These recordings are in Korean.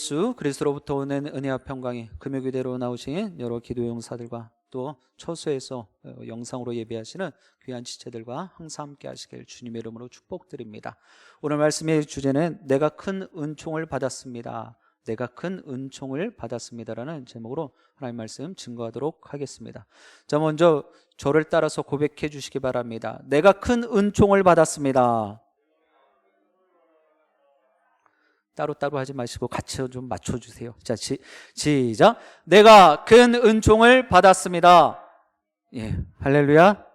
예수 그리스도로부터 오는 은혜와 평강이 금요기대로 나오신 여러 기도 용사들과 또 처소에서 영상으로 예배하시는 귀한 지체들과 항상 함께 하시길 주님의 이름으로 축복드립니다. 오늘 말씀의 주제는 내가 큰 은총을 받았습니다. 내가 큰 은총을 받았습니다라는 제목으로 하나님 말씀 증거하도록 하겠습니다. 자, 먼저 저를 따라서 고백해 주시기 바랍니다. 내가 큰 은총을 받았습니다. 따로따로 하지 마시고 같이 좀 맞춰주세요. 자, 시작. 내가 큰 은총을 받았습니다. 예, 할렐루야.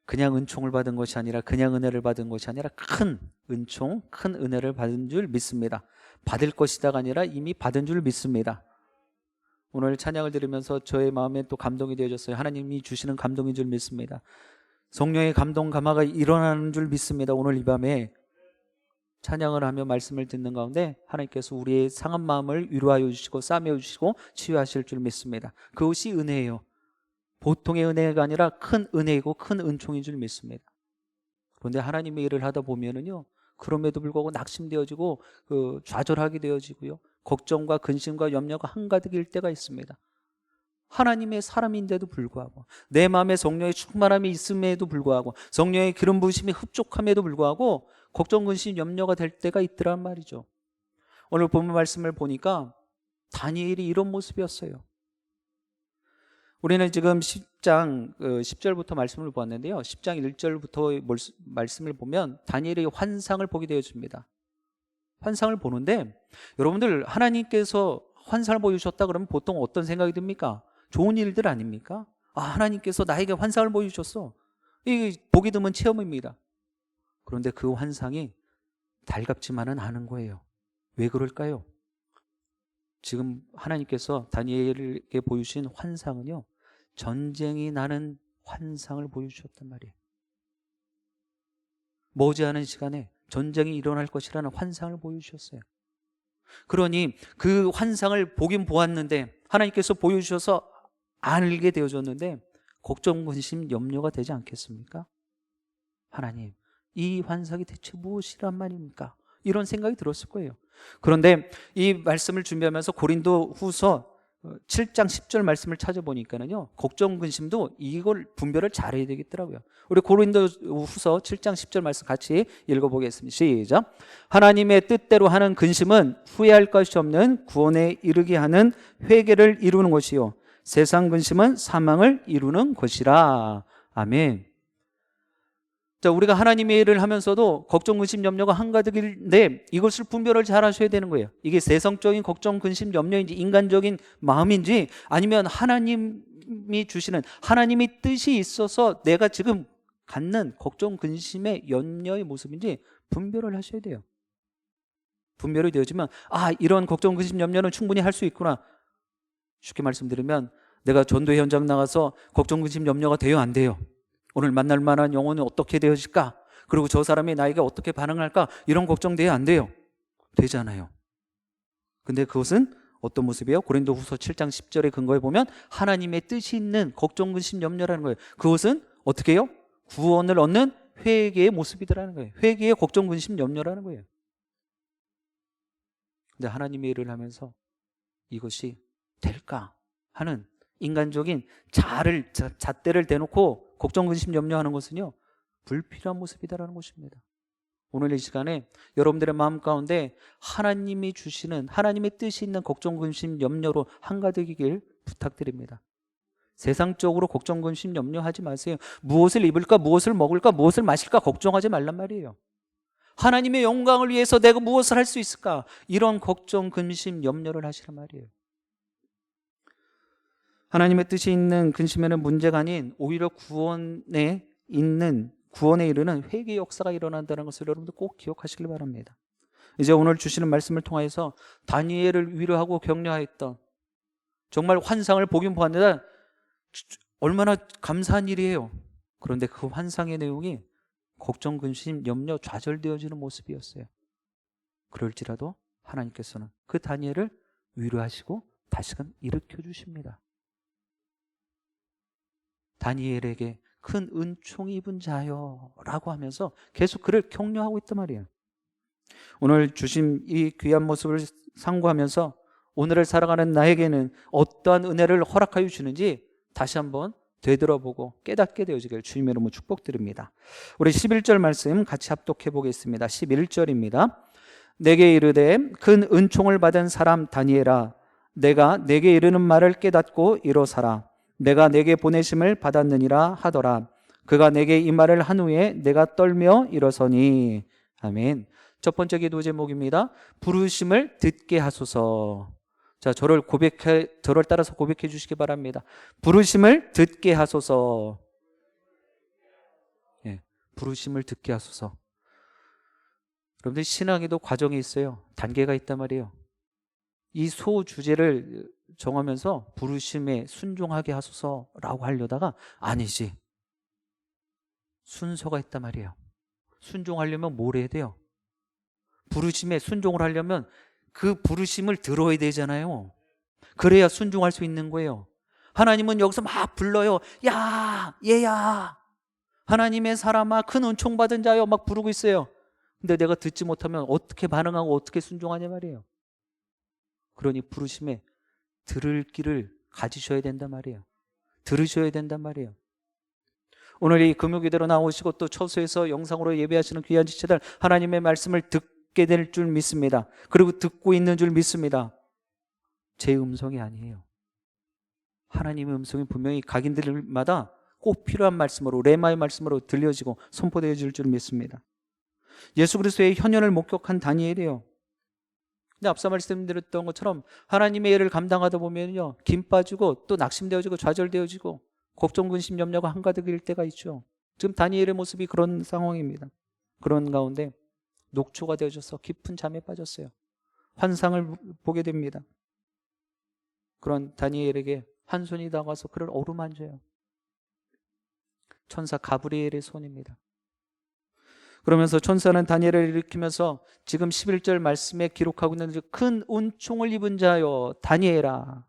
그냥 은총을 받은 것이 아니라, 그냥 은혜를 받은 것이 아니라 큰 은총, 큰 은혜를 받은 줄 믿습니다. 받을 것이다가 아니라 이미 받은 줄 믿습니다. 오늘 찬양을 들으면서 저의 마음에 또 감동이 되어졌어요. 하나님이 주시는 감동인 줄 믿습니다. 성령의 감동 감화가 일어나는 줄 믿습니다. 오늘 이 밤에 찬양을 하며 말씀을 듣는 가운데 하나님께서 우리의 상한 마음을 위로하여 주시고 싸매어 주시고 치유하실 줄 믿습니다. 그것이 은혜예요. 보통의 은혜가 아니라 큰 은혜이고 큰 은총인 줄 믿습니다. 그런데 하나님의 일을 하다 보면은요, 그럼에도 불구하고 낙심되어지고 좌절하게 되어지고요, 걱정과 근심과 염려가 한가득일 때가 있습니다. 하나님의 사람인데도 불구하고, 내 마음에 성령의 충만함이 있음에도 불구하고, 성령의 기름 부으심이 흡족함에도 불구하고 걱정, 근심, 염려가 될 때가 있더란 말이죠. 오늘 본문 말씀을 보니까 다니엘이 이런 모습이었어요. 우리는 지금 10장 10절부터 말씀을 보았는데요, 10장 1절부터 말씀을 보면 다니엘의 환상을 보게 되어집니다. 환상을 보는데, 여러분들 하나님께서 환상을 보여주셨다 그러면 보통 어떤 생각이 듭니까? 좋은 일들 아닙니까? 아, 하나님께서 나에게 환상을 보여주셨어. 이게 보기 드문 체험입니다. 그런데 그 환상이 달갑지만은 않은 거예요. 왜 그럴까요? 지금 하나님께서 다니엘에게 보여주신 환상은요, 전쟁이 나는 환상을 보여주셨단 말이에요. 머지않은 시간에 전쟁이 일어날 것이라는 환상을 보여주셨어요. 그러니 그 환상을 보긴 보았는데, 하나님께서 보여주셔서 알게 되어졌는데 걱정, 근심, 염려가 되지 않겠습니까? 하나님, 이 환상이 대체 무엇이란 말입니까? 이런 생각이 들었을 거예요. 그런데 이 말씀을 준비하면서 고린도 후서 7장 10절 말씀을 찾아보니까는요, 걱정, 근심도 이걸 분별을 잘해야 되겠더라고요. 우리 고린도 후서 7장 10절 말씀 같이 읽어보겠습니다. 시작. 하나님의 뜻대로 하는 근심은 후회할 것이 없는 구원에 이르게 하는 회개를 이루는 것이요, 세상 근심은 사망을 이루는 것이라. 아멘. 자, 우리가 하나님의 일을 하면서도 걱정, 근심, 염려가 한가득인데 이것을 분별을 잘 하셔야 되는 거예요. 이게 세상적인 걱정, 근심, 염려인지 인간적인 마음인지, 아니면 하나님이 주시는 하나님의 뜻이 있어서 내가 지금 갖는 걱정, 근심의 염려의 모습인지 분별을 하셔야 돼요. 분별이 되어지면, 아, 이런 걱정, 근심, 염려는 충분히 할 수 있구나. 쉽게 말씀드리면, 내가 전도 현장 나가서 걱정, 근심, 염려가 돼요, 안 돼요? 오늘 만날 만한 영혼은 어떻게 되어질까? 그리고 저 사람이 나에게 어떻게 반응할까? 이런 걱정돼요, 안 돼요? 되잖아요. 근데 그것은 어떤 모습이에요? 고린도 후서 7장 10절의 근거에 보면 하나님의 뜻이 있는 걱정, 근심, 염려라는 거예요. 그것은 어떻게 해요? 구원을 얻는 회개의 모습이더라는 거예요. 회개의 걱정, 근심, 염려라는 거예요. 근데 하나님의 일을 하면서 이것이 될까 하는 인간적인 잣대를 대놓고 걱정, 근심, 염려하는 것은요, 불필요한 모습이다라는 것입니다. 오늘 이 시간에 여러분들의 마음 가운데 하나님이 주시는 하나님의 뜻이 있는 걱정, 근심, 염려로 한가득이길 부탁드립니다. 세상적으로 걱정, 근심, 염려하지 마세요. 무엇을 입을까, 무엇을 먹을까, 무엇을 마실까 걱정하지 말란 말이에요. 하나님의 영광을 위해서 내가 무엇을 할 수 있을까, 이런 걱정, 근심, 염려를 하시란 말이에요. 하나님의 뜻이 있는 근심에는 문제가 아닌 오히려 구원에 이르는 회개 역사가 일어난다는 것을 여러분들 꼭 기억하시길 바랍니다. 이제 오늘 주시는 말씀을 통해서 다니엘을 위로하고 격려하였던, 정말 환상을 보긴 보았는데 얼마나 감사한 일이에요. 그런데 그 환상의 내용이 걱정, 근심, 염려, 좌절되어지는 모습이었어요. 그럴지라도 하나님께서는 그 다니엘을 위로하시고 다시금 일으켜 주십니다. 다니엘에게 큰 은총이 입은 자여 라고 하면서 계속 그를 격려하고 있단 말이에요. 오늘 주신 이 귀한 모습을 상고하면서 오늘을 살아가는 나에게는 어떠한 은혜를 허락하여 주시는지 다시 한번 되돌아보고 깨닫게 되어지길 주님의 이름으로 축복드립니다. 우리 11절 말씀 같이 합독해 보겠습니다. 11절입니다. 내게 이르되 큰 은총을 받은 사람 다니엘아, 내가 내게 이르는 말을 깨닫고 이로사라. 내가 내게 보내심을 받았느니라 하더라. 그가 내게 이 말을 한 후에 내가 떨며 일어서니. 아멘. 첫 번째 기도 제목입니다. 부르심을 듣게 하소서. 자, 저를 따라서 고백해 주시기 바랍니다. 부르심을 듣게 하소서. 예, 부르심을 듣게 하소서. 여러분들 신앙에도 과정이 있어요. 단계가 있단 말이에요. 이 소주제를 정하면서 부르심에 순종하게 하소서라고 하려다가 아니지. 순서가 있단 말이에요. 순종하려면 뭘 해야 돼요? 부르심에 순종을 하려면 그 부르심을 들어야 되잖아요. 그래야 순종할 수 있는 거예요. 하나님은 여기서 막 불러요. 야, 얘야, 하나님의 사람아, 큰 은총 받은 자요, 막 부르고 있어요. 근데 내가 듣지 못하면 어떻게 반응하고 어떻게 순종하냐 말이에요. 그러니 부르심에 들을 길을 가지셔야 된단 말이에요. 들으셔야 된단 말이에요. 오늘 이 금요기대로 나오시고 또 처소에서 영상으로 예배하시는 귀한 지체들, 하나님의 말씀을 듣게 될 줄 믿습니다. 그리고 듣고 있는 줄 믿습니다. 제 음성이 아니에요. 하나님의 음성이 분명히 각인들마다 꼭 필요한 말씀으로, 레마의 말씀으로 들려지고 선포되어질 줄 믿습니다. 예수 그리스도의 현현을 목격한 다니엘이에요. 근데 앞서 말씀드렸던 것처럼 하나님의 일을 감당하다 보면요, 김 빠지고 또 낙심되어지고 좌절되어지고 걱정, 근심, 염려가 한가득일 때가 있죠. 지금 다니엘의 모습이 그런 상황입니다. 그런 가운데 녹초가 되어져서 깊은 잠에 빠졌어요. 환상을 보게 됩니다. 그런 다니엘에게 한 손이 다가와서 그를 어루만져요. 천사 가브리엘의 손입니다. 그러면서 천사는 다니엘을 일으키면서 지금 11절 말씀에 기록하고 있는 큰 은총을 입은 자여 다니엘아,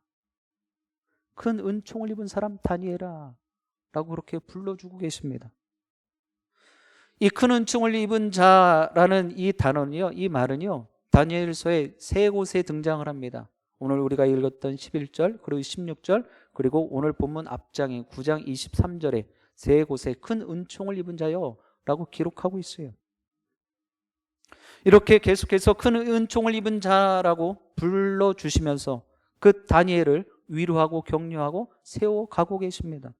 큰 은총을 입은 사람 다니엘아 라고 그렇게 불러주고 계십니다. 이 큰 은총을 입은 자라는 이 단어는요, 이 말은요, 다니엘서의 세 곳에 등장을 합니다. 오늘 우리가 읽었던 11절 그리고 16절 그리고 오늘 본문 앞장인 9장 23절에 세 곳에 큰 은총을 입은 자여 라고 기록하고 있어요. 이렇게 계속해서 큰 은총을 입은 자라고 불러주시면서 그 다니엘을 위로하고 격려하고 세워가고 계십니다.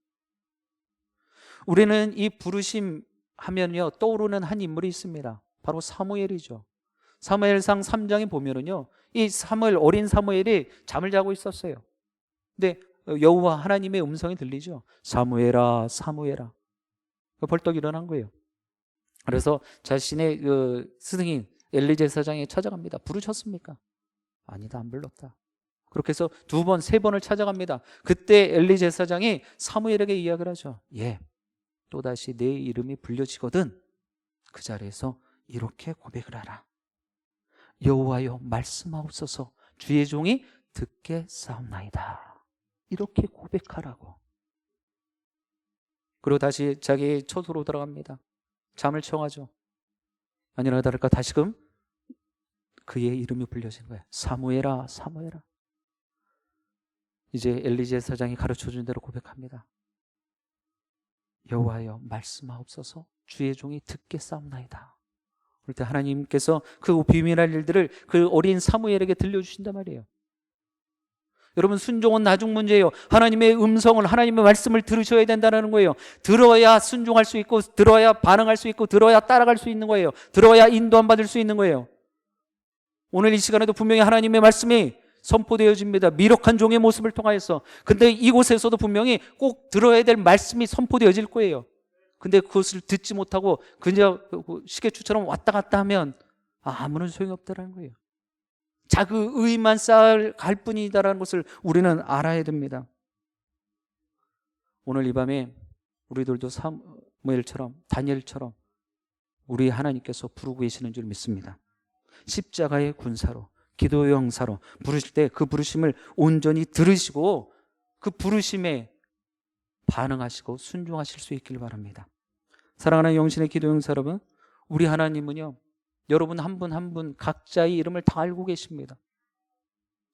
우리는 이 부르심 하면요, 떠오르는 한 인물이 있습니다. 바로 사무엘이죠. 사무엘상 3장에 보면은요, 이 어린 사무엘이 잠을 자고 있었어요. 근데 여호와 하나님의 음성이 들리죠. 사무엘아, 사무엘아. 벌떡 일어난 거예요. 그래서 자신의 그 스승인 엘리 제사장에 찾아갑니다. 부르셨습니까? 아니다, 안 불렀다. 그렇게 해서 2번, 3번을 찾아갑니다. 그때 엘리 제사장이 사무엘에게 이야기를 하죠. 예, 또다시 내 이름이 불려지거든 그 자리에서 이렇게 고백을 하라. 여호와여 말씀하옵소서, 주의 종이 듣게 싸움나이다. 이렇게 고백하라고. 그리고 다시 자기 처소로 들어갑니다. 잠을 청하죠. 아니나 다를까 다시금 그의 이름이 불려진 거예요. 사무엘아, 사무엘아. 이제 엘리 제사장이 가르쳐준 대로 고백합니다. 여호와여 말씀하옵소서, 주의 종이 듣게 싸움나이다. 그럴 때 하나님께서 그 비밀할 일들을 그 어린 사무엘에게 들려주신단 말이에요. 여러분, 순종은 나중 문제예요. 하나님의 음성을, 하나님의 말씀을 들으셔야 된다는 거예요. 들어야 순종할 수 있고, 들어야 반응할 수 있고, 들어야 따라갈 수 있는 거예요. 들어야 인도함 받을 수 있는 거예요. 오늘 이 시간에도 분명히 하나님의 말씀이 선포되어집니다. 미력한 종의 모습을 통하여서. 근데 이곳에서도 분명히 꼭 들어야 될 말씀이 선포되어질 거예요. 근데 그것을 듣지 못하고 그냥 시계추처럼 왔다 갔다 하면 아무런 소용이 없다는 거예요. 자그의만 쌓아갈 뿐이다라는 것을 우리는 알아야 됩니다. 오늘 이 밤에 우리들도 사무엘처럼, 다니엘처럼 우리 하나님께서 부르고 계시는 줄 믿습니다. 십자가의 군사로, 기도의 형사로 부르실 때 그 부르심을 온전히 들으시고 그 부르심에 반응하시고 순종하실 수 있길 바랍니다. 사랑하는 영신의 기도 형사 여러분, 우리 하나님은요, 여러분 한 분 한 분 각자의 이름을 다 알고 계십니다.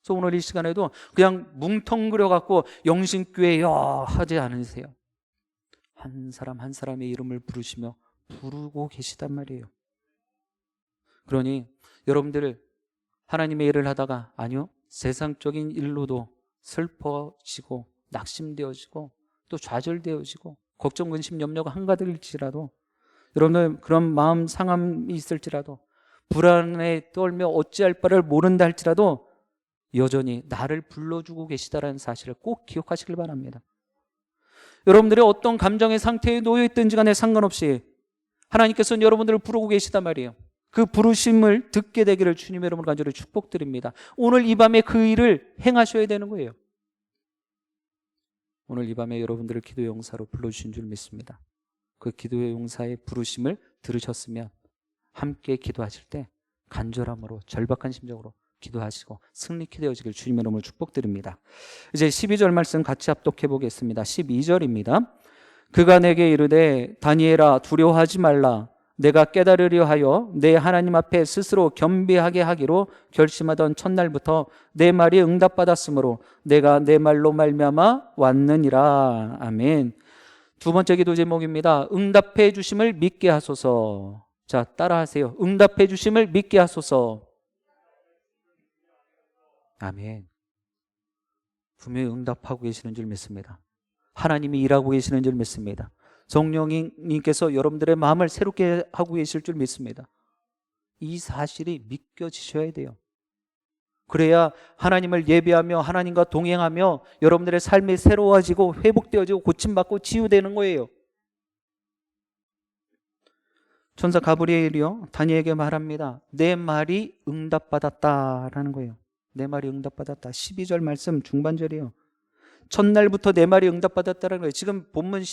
그래서 오늘 이 시간에도 그냥 뭉텅그려 갖고 영신교회여 하지 않으세요. 한 사람 한 사람의 이름을 부르시며 부르고 계시단 말이에요. 그러니 여러분들 하나님의 일을 하다가 아니요, 세상적인 일로도 슬퍼지고 낙심되어지고 또 좌절되어지고 걱정, 근심, 염려가 한가득일지라도, 여러분들 그런 마음 상함이 있을지라도, 불안에 떨며 어찌할 바를 모른다 할지라도 여전히 나를 불러주고 계시다라는 사실을 꼭 기억하시길 바랍니다. 여러분들이 어떤 감정의 상태에 놓여 있든지 간에 상관없이 하나님께서는 여러분들을 부르고 계시단 말이에요. 그 부르심을 듣게 되기를 주님의 이름으로 간절히 축복드립니다. 오늘 이 밤에 그 일을 행하셔야 되는 거예요. 오늘 이 밤에 여러분들을 기도의 용사로 불러주신 줄 믿습니다. 그 기도의 용사의 부르심을 들으셨으면 함께 기도하실 때 간절함으로 절박한 심정으로 기도하시고 승리케 되어지길 주님의 이름으로 축복드립니다. 이제 12절 말씀 같이 합독해 보겠습니다. 12절입니다. 그가 내게 이르되 다니엘아 두려워하지 말라. 내가 깨달으려 하여 내 하나님 앞에 스스로 겸비하게 하기로 결심하던 첫날부터 내 말이 응답받았으므로 내가 내 말로 말미암아 왔느니라. 아멘. 두 번째 기도 제목입니다. 응답해 주심을 믿게 하소서. 자, 따라하세요. 응답해 주심을 믿게 하소서. 아멘. 분명히 응답하고 계시는 줄 믿습니다. 하나님이 일하고 계시는 줄 믿습니다. 성령님께서 여러분들의 마음을 새롭게 하고 계실 줄 믿습니다. 이 사실이 믿겨지셔야 돼요. 그래야 하나님을 예배하며 하나님과 동행하며 여러분들의 삶이 새로워지고 회복되어지고 고침받고 치유되는 거예요. 천사 가브리엘이요 다니엘에게 말합니다. 내 말이 응답받았다라는 거예요. 내 말이 응답받았다. 12절 말씀 중반절이에요. 첫날부터 내 말이 응답받았다는 거예요. 지금 본문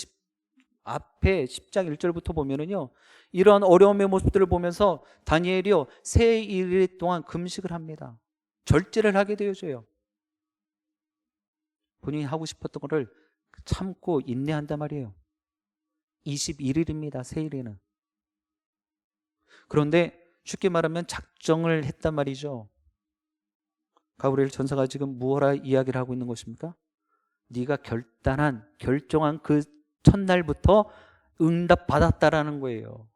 앞에 10장 1절부터 보면은요, 이런 어려움의 모습들을 보면서 다니엘이요 세 일 동안 금식을 합니다. 절제를 하게 되어져요. 본인이 하고 싶었던 거를 참고 인내한단 말이에요. 21일입니다. 세 일에는. 그런데 쉽게 말하면 작정을 했단 말이죠. 가브리엘 전사가 지금 무엇라 이야기를 하고 있는 것입니까? 네가 결정한 그 첫날부터 응답받았다라는 거예요.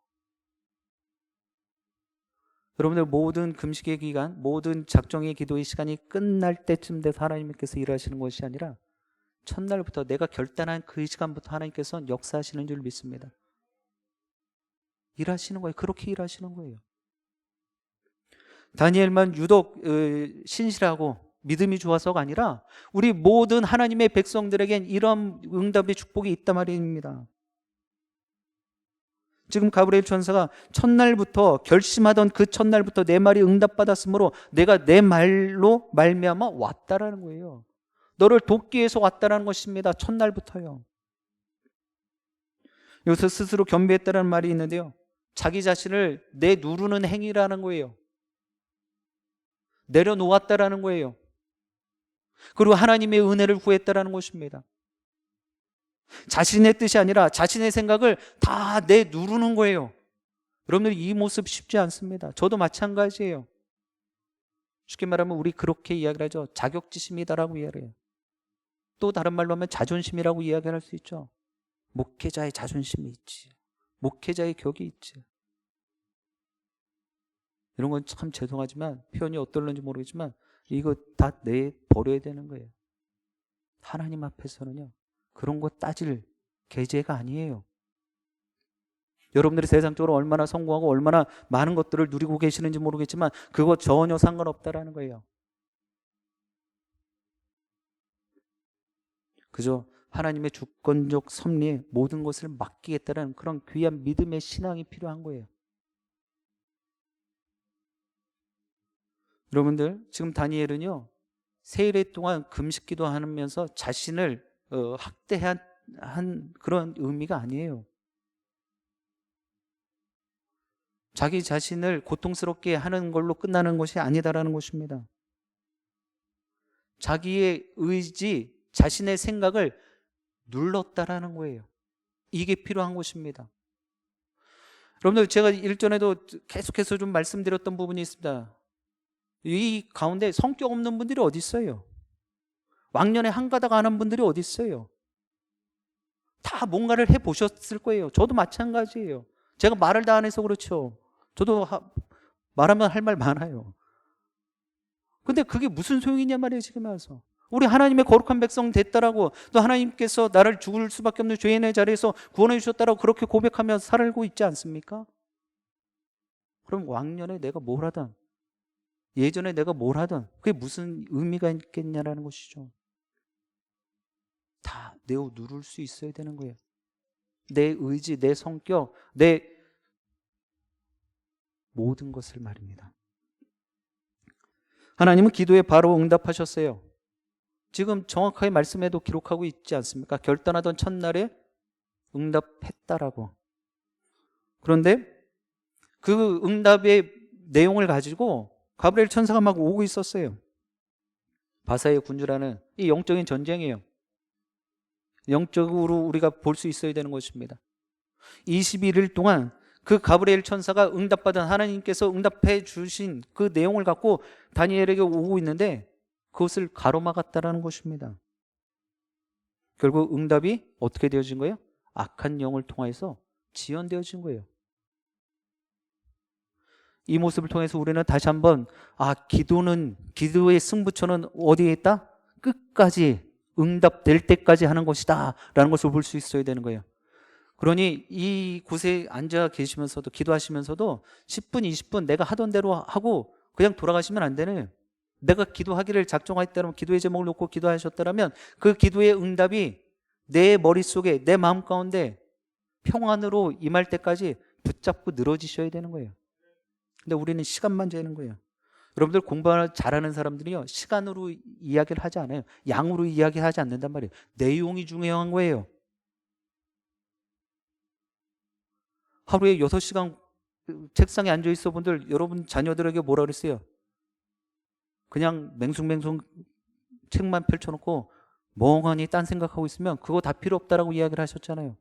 여러분들 모든 금식의 기간, 모든 작정의 기도의 시간이 끝날 때쯤 돼서 하나님께서 일하시는 것이 아니라 첫날부터 내가 결단한 그 시간부터 하나님께서는 역사하시는 줄 믿습니다. 일하시는 거예요. 그렇게 일하시는 거예요. 다니엘만 유독 신실하고 믿음이 좋아서가 아니라 우리 모든 하나님의 백성들에겐 이런 응답의 축복이 있단 말입니다. 지금 가브리엘 천사가 첫날부터 결심하던 그 첫날부터 내 말이 응답받았으므로 내가 내 말로 말미암아 왔다라는 거예요. 너를 돕기 위해서 왔다라는 것입니다. 첫날부터요. 여기서 스스로 겸비했다는 말이 있는데요, 자기 자신을 내누르는 행위라는 거예요. 내려놓았다라는 거예요. 그리고 하나님의 은혜를 구했다라는 것입니다. 자신의 뜻이 아니라 자신의 생각을 다 내누르는 거예요. 여러분들 이 모습 쉽지 않습니다. 저도 마찬가지예요. 쉽게 말하면 우리 그렇게 이야기를 하죠. 자격지심이다라고 이야기를 해요. 또 다른 말로 하면 자존심이라고 이야기할 수 있죠. 목회자의 자존심이 있지, 목회자의 격이 있지. 이런 건 참 죄송하지만 표현이 어떨는지 모르겠지만 이거 다 내버려야 되는 거예요. 하나님 앞에서는요 그런 거 따질 계제가 아니에요. 여러분들이 세상적으로 얼마나 성공하고 얼마나 많은 것들을 누리고 계시는지 모르겠지만 그거 전혀 상관없다라는 거예요. 그저 하나님의 주권적 섭리에 모든 것을 맡기겠다는 그런 귀한 믿음의 신앙이 필요한 거예요. 여러분들 지금 다니엘은요 세일 동안 금식기도 하면서 자신을 학대한 그런 의미가 아니에요. 자기 자신을 고통스럽게 하는 걸로 끝나는 것이 아니다라는 것입니다. 자기의 의지, 자신의 생각을 눌렀다라는 거예요. 이게 필요한 것입니다. 여러분들 제가 일전에도 계속해서 좀 말씀드렸던 부분이 있습니다. 이 가운데 성격 없는 분들이 어디 있어요? 왕년에 한 가닥 안 한 분들이 어디 있어요? 다 뭔가를 해보셨을 거예요. 저도 마찬가지예요. 제가 말을 다 안 해서 그렇죠. 저도 말하면 할 말 많아요. 근데 그게 무슨 소용이냐 말이에요. 지금 와서 우리 하나님의 거룩한 백성 됐다라고, 또 하나님께서 나를 죽을 수밖에 없는 죄인의 자리에서 구원해 주셨다라고 그렇게 고백하며 살고 있지 않습니까? 그럼 왕년에 내가 뭘 하든, 예전에 내가 뭘 하든 그게 무슨 의미가 있겠냐라는 것이죠. 다 내어 누를 수 있어야 되는 거예요. 내 의지, 내 성격, 내 모든 것을 말입니다. 하나님은 기도에 바로 응답하셨어요. 지금 정확하게 말씀에도 기록하고 있지 않습니까? 결단하던 첫날에 응답했다라고. 그런데 그 응답의 내용을 가지고 가브리엘 천사가 막 오고 있었어요. 바사의 군주라는 이 영적인 전쟁이에요. 영적으로 우리가 볼 수 있어야 되는 것입니다. 21일 동안 그 가브리엘 천사가 응답받은, 하나님께서 응답해 주신 그 내용을 갖고 다니엘에게 오고 있는데 그것을 가로막았다라는 것입니다. 결국 응답이 어떻게 되어진 거예요? 악한 영을 통해서 지연되어진 거예요. 이 모습을 통해서 우리는 다시 한번 기도의 승부처는 어디에 있다? 끝까지 응답될 때까지 하는 것이다 라는 것을 볼 수 있어야 되는 거예요. 그러니 이 곳에 앉아 계시면서도, 기도하시면서도 10분 20분 내가 하던 대로 하고 그냥 돌아가시면 안 되네. 내가 기도하기를 작정하였다면, 기도의 제목을 놓고 기도하셨다면 그 기도의 응답이 내 머릿속에, 내 마음 가운데 평안으로 임할 때까지 붙잡고 늘어지셔야 되는 거예요. 근데 우리는 시간만 재는 거예요. 여러분들 공부 잘하는 사람들이요, 시간으로 이야기를 하지 않아요. 양으로 이야기하지 않는단 말이에요. 내용이 중요한 거예요. 하루에 6시간 책상에 앉아 있어 분들, 여러분 자녀들에게 뭐라 그랬어요? 그냥 맹숭맹숭 책만 펼쳐놓고 멍하니 딴 생각하고 있으면 그거 다 필요 없다라고 이야기를 하셨잖아요.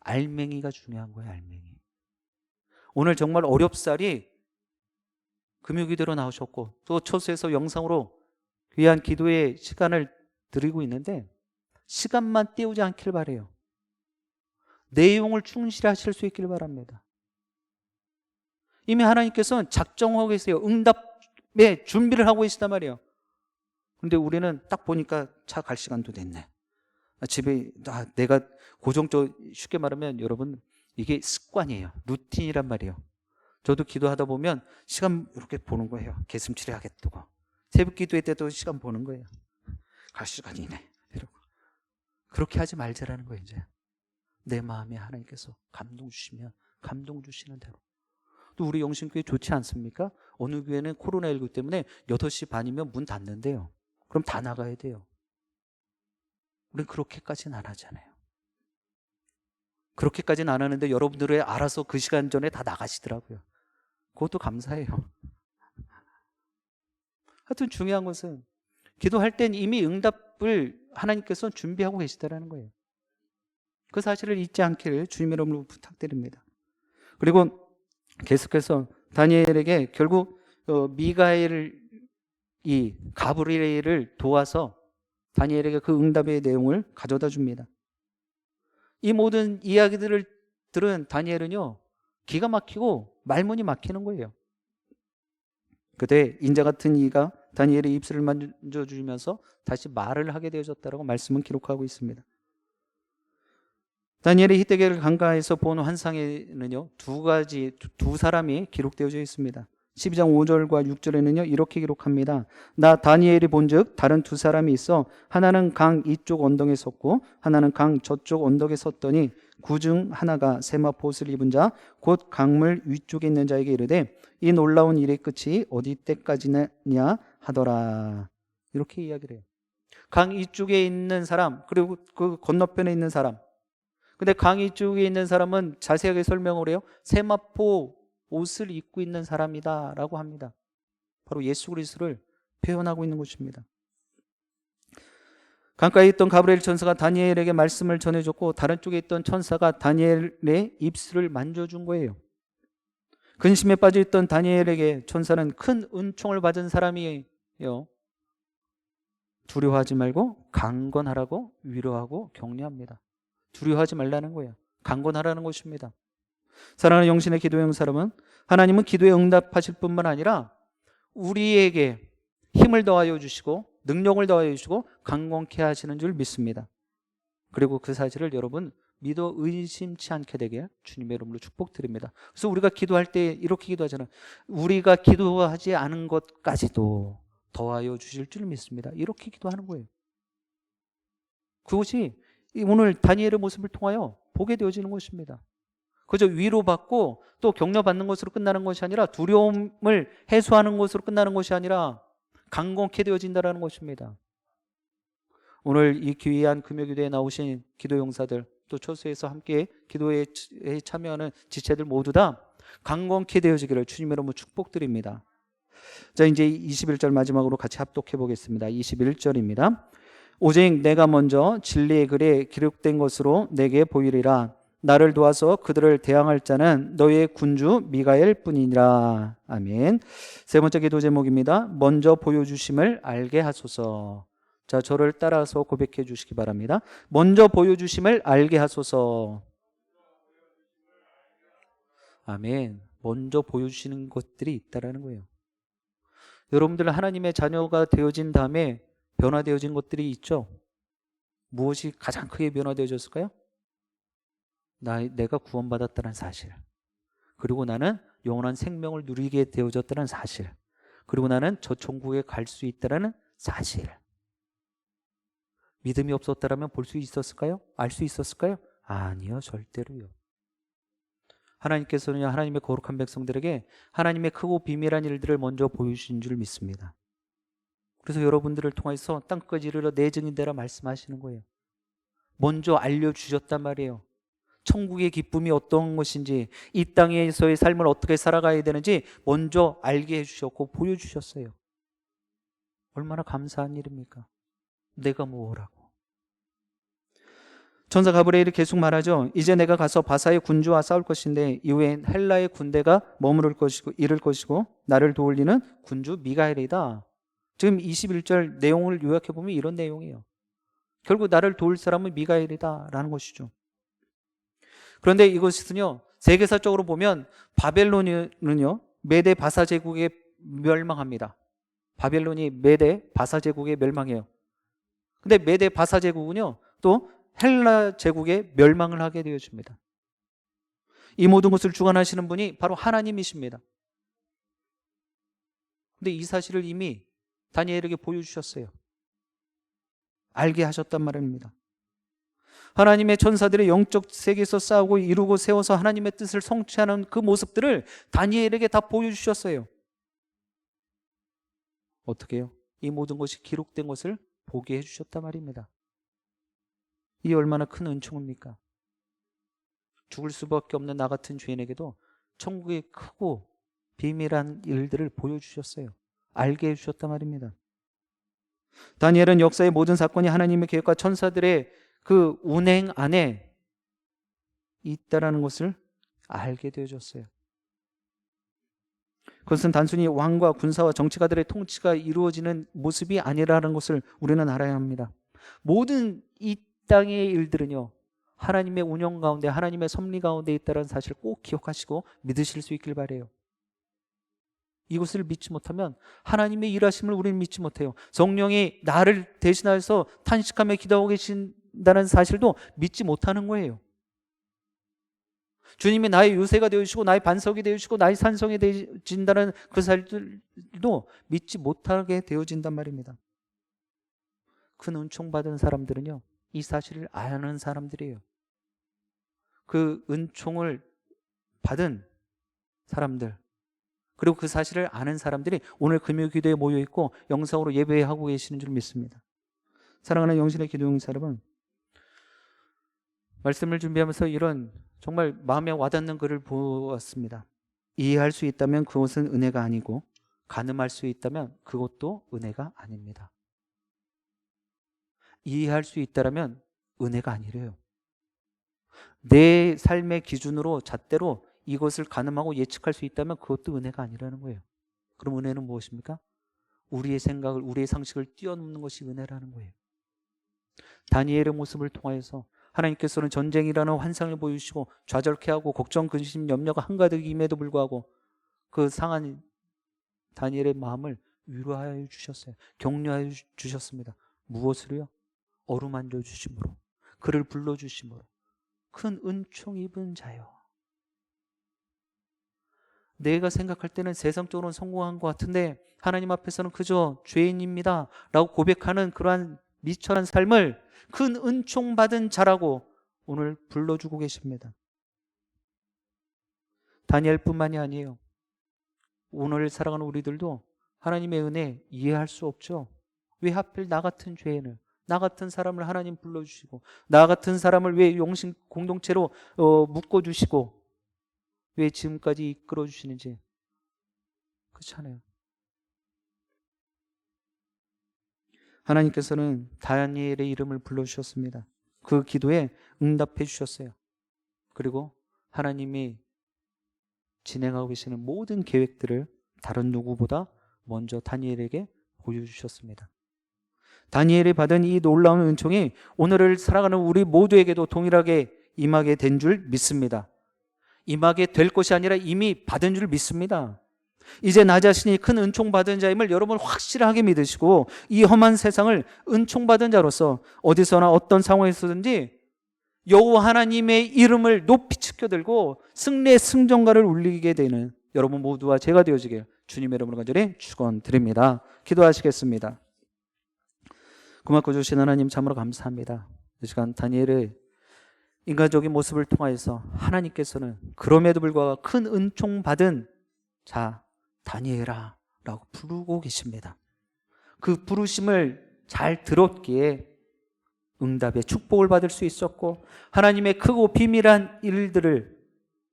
알맹이가 중요한 거예요. 알맹이. 오늘 정말 어렵사리 금요기대로 나오셨고, 또 초수에서 영상으로 귀한 기도의 시간을 드리고 있는데 시간만 때우지 않기를 바라요. 내용을 충실히 하실 수 있기를 바랍니다. 이미 하나님께서는 작정하고 계세요. 응답의 준비를 하고 계시단 말이에요. 근데 우리는 딱 보니까 차 갈 시간도 됐네. 집에 내가 고정적, 쉽게 말하면 여러분 이게 습관이에요. 루틴이란 말이에요. 저도 기도하다 보면 시간 이렇게 보는 거예요. 개슴치레 하겠다고. 새벽 기도회 때도 시간 보는 거예요. 갈 시간이네 이러고. 그렇게 하지 말자라는 거예요. 이제 내 마음에 하나님께서 감동 주시면 감동 주시는 대로. 또 우리 영신교회 좋지 않습니까? 어느 교회는 코로나19 때문에 8시 반이면 문 닫는데요. 그럼 다 나가야 돼요. 우린 그렇게까지는 안 하잖아요. 그렇게까지는 안 하는데 여러분들이 알아서 그 시간 전에 다 나가시더라고요. 그것도 감사해요. 하여튼 중요한 것은 기도할 땐 이미 응답을 하나님께서 준비하고 계시다라는 거예요. 그 사실을 잊지 않기를 주님의 이름으로 부탁드립니다. 그리고 계속해서 다니엘에게 결국 이 가브리엘을 도와서 다니엘에게 그 응답의 내용을 가져다 줍니다. 이 모든 이야기들을 들은 다니엘은요, 기가 막히고 말문이 막히는 거예요. 그때 인자 같은 이가 다니엘의 입술을 만져주면서 다시 말을 하게 되어졌다라고 말씀은 기록하고 있습니다. 다니엘이 히데겔 강가에서 본 환상에는요, 두 사람이 기록되어져 있습니다. 12장 5절과 6절에는요 이렇게 기록합니다. 나 다니엘이 본즉 다른 두 사람이 있어 하나는 강 이쪽 언덕에 섰고 하나는 강 저쪽 언덕에 섰더니 그중 하나가 세마포 옷을 입은 자 곧 강물 위쪽에 있는 자에게 이르되 이 놀라운 일의 끝이 어디 때까지냐 하더라. 이렇게 이야기를 해요. 강 이쪽에 있는 사람, 그리고 그 건너편에 있는 사람. 근데 강 이쪽에 있는 사람은 자세하게 설명을 해요. 세마포 옷을 입고 있는 사람이다 라고 합니다. 바로 예수 그리스도를 표현하고 있는 것입니다. 강가에 있던 가브리엘 천사가 다니엘에게 말씀을 전해줬고 다른 쪽에 있던 천사가 다니엘의 입술을 만져준 거예요. 근심에 빠져있던 다니엘에게 천사는 큰 은총을 받은 사람이에요. 두려워하지 말고 강건하라고 위로하고 격려합니다. 두려워하지 말라는 거예요. 강건하라는 것입니다. 사랑하는 영신의 기도용 사람은 하나님은 기도에 응답하실 뿐만 아니라 우리에게 힘을 더하여 주시고 능력을 더하여 주시고 강건케 하시는 줄 믿습니다. 그리고 그 사실을 여러분 믿어 의심치 않게 되게 주님의 이름으로 축복드립니다. 그래서 우리가 기도할 때 이렇게 기도하잖아요. 우리가 기도하지 않은 것까지도 더하여 주실 줄 믿습니다. 이렇게 기도하는 거예요. 그것이 오늘 다니엘의 모습을 통하여 보게 되어지는 것입니다. 그저 위로받고 또 격려받는 것으로 끝나는 것이 아니라 두려움을 해소하는 것으로 끝나는 것이 아니라 강건케 되어진다는 것입니다. 오늘 이 귀한 금요기도에 나오신 기도용사들 또 초소에서 함께 기도에 참여하는 지체들 모두 다 강건케 되어지기를 주님의 이름으로 축복드립니다. 자, 이제 21절 마지막으로 같이 합독해 보겠습니다. 21절입니다. 오직 내가 먼저 진리의 글에 기록된 것으로 내게 보이리라. 나를 도와서 그들을 대항할 자는 너의 군주 미가엘 뿐이니라. 아멘. 세 번째 기도 제목입니다. 먼저 보여주심을 알게 하소서. 자, 저를 따라서 고백해 주시기 바랍니다. 먼저 보여주심을 알게 하소서. 아멘. 먼저 보여주시는 것들이 있다라는 거예요. 여러분들 하나님의 자녀가 되어진 다음에 변화되어진 것들이 있죠. 무엇이 가장 크게 변화되어졌을까요? 내가 구원받았다는 사실, 그리고 나는 영원한 생명을 누리게 되어졌다는 사실, 그리고 나는 저 천국에 갈 수 있다는 사실. 믿음이 없었다면 볼 수 있었을까요? 알 수 있었을까요? 아니요, 절대로요. 하나님께서는 하나님의 거룩한 백성들에게 하나님의 크고 비밀한 일들을 먼저 보여주신 줄 믿습니다. 그래서 여러분들을 통해서 땅끝까지 이르러 내 증인되라 말씀하시는 거예요. 먼저 알려주셨단 말이에요. 천국의 기쁨이 어떤 것인지, 이 땅에서의 삶을 어떻게 살아가야 되는지 먼저 알게 해주셨고 보여주셨어요. 얼마나 감사한 일입니까? 내가 뭐라고. 천사 가브리엘이 계속 말하죠. 이제 내가 가서 바사의 군주와 싸울 것인데 이후엔 헬라의 군대가 머무를 것이고 이를 것이고 나를 도울리는 군주 미가엘이다. 지금 21절 내용을 요약해 보면 이런 내용이에요. 결국 나를 도울 사람은 미가엘이다 라는 것이죠. 그런데 이것은요, 세계사적으로 보면 바벨론은요 메대 바사 제국에 멸망합니다. 바벨론이 메대 바사 제국에 멸망해요. 근데 메대 바사 제국은요 또 헬라 제국에 멸망을 하게 되어집니다. 이 모든 것을 주관하시는 분이 바로 하나님이십니다. 근데 이 사실을 이미 다니엘에게 보여주셨어요. 알게 하셨단 말입니다. 하나님의 천사들이 영적 세계에서 싸우고 이루고 세워서 하나님의 뜻을 성취하는 그 모습들을 다니엘에게 다 보여주셨어요. 어떻게 해요? 이 모든 것이 기록된 것을 보게 해주셨단 말입니다. 이 얼마나 큰 은총입니까? 죽을 수밖에 없는 나 같은 죄인에게도 천국의 크고 비밀한 일들을 보여주셨어요. 알게 해주셨단 말입니다. 다니엘은 역사의 모든 사건이 하나님의 계획과 천사들의 그 운행 안에 있다라는 것을 알게 되어졌어요. 그것은 단순히 왕과 군사와 정치가들의 통치가 이루어지는 모습이 아니라는 것을 우리는 알아야 합니다. 모든 이 땅의 일들은요 하나님의 운영 가운데 하나님의 섭리 가운데 있다는 사실을 꼭 기억하시고 믿으실 수 있길 바라요. 이것을 믿지 못하면 하나님의 일하심을 우리는 믿지 못해요. 성령이 나를 대신하여서 탄식하며 기도하고 계신다는 사실도 믿지 못하는 거예요. 주님이 나의 요새가 되어주시고 나의 반석이 되어주시고 나의 산성이 되어진다는 그 사실도 믿지 못하게 되어진단 말입니다. 큰 은총 받은 사람들은요 이 사실을 아는 사람들이에요. 그 은총을 받은 사람들, 그리고 그 사실을 아는 사람들이 오늘 금요기도에 모여있고 영상으로 예배하고 계시는 줄 믿습니다. 사랑하는 영신의 기도용사 여러분, 말씀을 준비하면서 이런 정말 마음에 와닿는 글을 보았습니다. 이해할 수 있다면 그것은 은혜가 아니고 가늠할 수 있다면 그것도 은혜가 아닙니다. 이해할 수 있다라면 은혜가 아니래요. 내 삶의 기준으로 잣대로 이것을 가늠하고 예측할 수 있다면 그것도 은혜가 아니라는 거예요. 그럼 은혜는 무엇입니까? 우리의 생각을, 우리의 상식을 뛰어넘는 것이 은혜라는 거예요. 다니엘의 모습을 통하여서 하나님께서는 전쟁이라는 환상을 보여주시고 좌절케 하고 걱정, 근심, 염려가 한가득임에도 불구하고 그 상한 다니엘의 마음을 위로하여 주셨어요. 격려하여 주셨습니다. 무엇으로요? 어루만져 주심으로, 그를 불러주심으로. 큰 은총 입은 자요. 내가 생각할 때는 세상적으로는 성공한 것 같은데 하나님 앞에서는 그저 죄인입니다 라고 고백하는 그러한 미천한 삶을 큰 은총 받은 자라고 오늘 불러주고 계십니다. 다니엘뿐만이 아니에요. 오늘 살아가는 우리들도 하나님의 은혜 이해할 수 없죠. 왜 하필 나 같은 죄인을, 나 같은 사람을 하나님 불러주시고, 나 같은 사람을 왜 용신 공동체로 묶어주시고, 왜 지금까지 이끌어주시는지. 그렇잖아요. 하나님께서는 다니엘의 이름을 불러주셨습니다. 그 기도에 응답해 주셨어요. 그리고 하나님이 진행하고 계시는 모든 계획들을 다른 누구보다 먼저 다니엘에게 보여주셨습니다. 다니엘이 받은 이 놀라운 은총이 오늘을 살아가는 우리 모두에게도 동일하게 임하게 된 줄 믿습니다. 임하게 될 것이 아니라 이미 받은 줄 믿습니다. 이제 나 자신이 큰 은총 받은 자임을 여러분 확실하게 믿으시고 이 험한 세상을 은총 받은 자로서 어디서나 어떤 상황에서든지 여호와 하나님의 이름을 높이 치켜들고 승리의 승전가를 울리게 되는 여러분 모두와 제가 되어지길 주님의 이름으로 간절히 축원드립니다. 기도하시겠습니다. 고맙고 주신 하나님 참으로 감사합니다. 이 시간 다니엘의 인간적인 모습을 통하여서 하나님께서는 그럼에도 불구하고 큰 은총 받은 자 다니엘아 라고 부르고 계십니다. 그 부르심을 잘 들었기에 응답의 축복을 받을 수 있었고 하나님의 크고 비밀한 일들을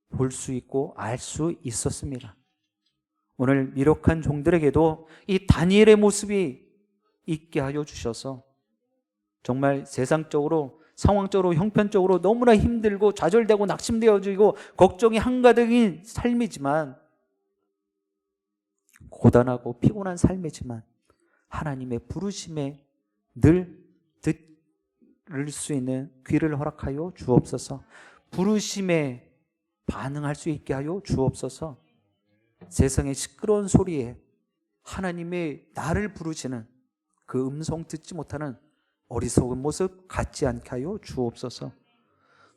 볼 수 있고 알 수 있었습니다. 오늘 미력한 종들에게도 이 다니엘의 모습이 있게 하여 주셔서 정말 세상적으로 상황적으로 형편적으로 너무나 힘들고 좌절되고 낙심되어지고 걱정이 한가득인 삶이지만 고단하고 피곤한 삶이지만 하나님의 부르심에 늘 들을 수 있는 귀를 허락하여 주옵소서. 부르심에 반응할 수 있게 하여 주옵소서. 세상의 시끄러운 소리에 하나님의 나를 부르시는 그 음성 듣지 못하는 어리석은 모습 갖지 않게 하여 주옵소서.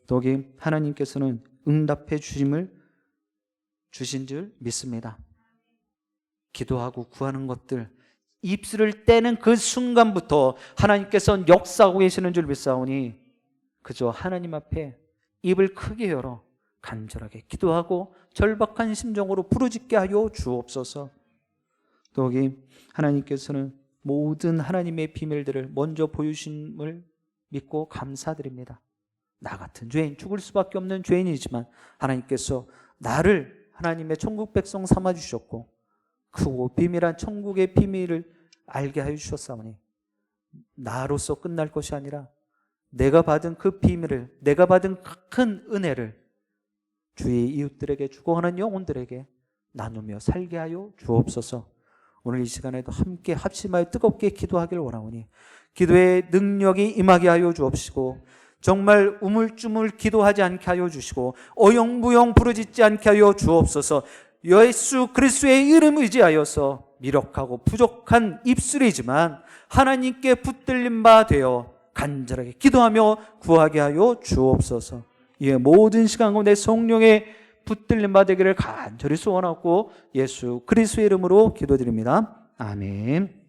더욱이 하나님께서는 응답해 주심을 주신 줄 믿습니다. 기도하고 구하는 것들 입술을 떼는 그 순간부터 하나님께서는 역사하고 계시는 줄 믿사오니 그저 하나님 앞에 입을 크게 열어 간절하게 기도하고 절박한 심정으로 부르짖게 하여 주옵소서. 더욱이 하나님께서는 모든 하나님의 비밀들을 먼저 보여주심을 믿고 감사드립니다. 나 같은 죄인, 죽을 수밖에 없는 죄인이지만 하나님께서 나를 하나님의 천국 백성 삼아주셨고 크고 비밀한 천국의 비밀을 알게 하여 주셨사오니 나로서 끝날 것이 아니라 내가 받은 그 비밀을, 내가 받은 큰 은혜를 주의 이웃들에게, 죽어가는 영혼들에게 나누며 살게 하여 주옵소서. 오늘 이 시간에도 함께 합심하여 뜨겁게 기도하길 원하오니 기도의 능력이 임하게 하여 주옵시고 정말 우물쭈물 기도하지 않게 하여 주시고 어영부영 부르짖지 않게 하여 주옵소서. 예수 그리스도의 이름 의지하여서 미력하고 부족한 입술이지만 하나님께 붙들린 바 되어 간절하게 기도하며 구하게 하여 주옵소서. 이에 모든 시간 가운데 성령의 붙들린 바 되기를 간절히 소원하고 예수 그리스도의 이름으로 기도드립니다. 아멘.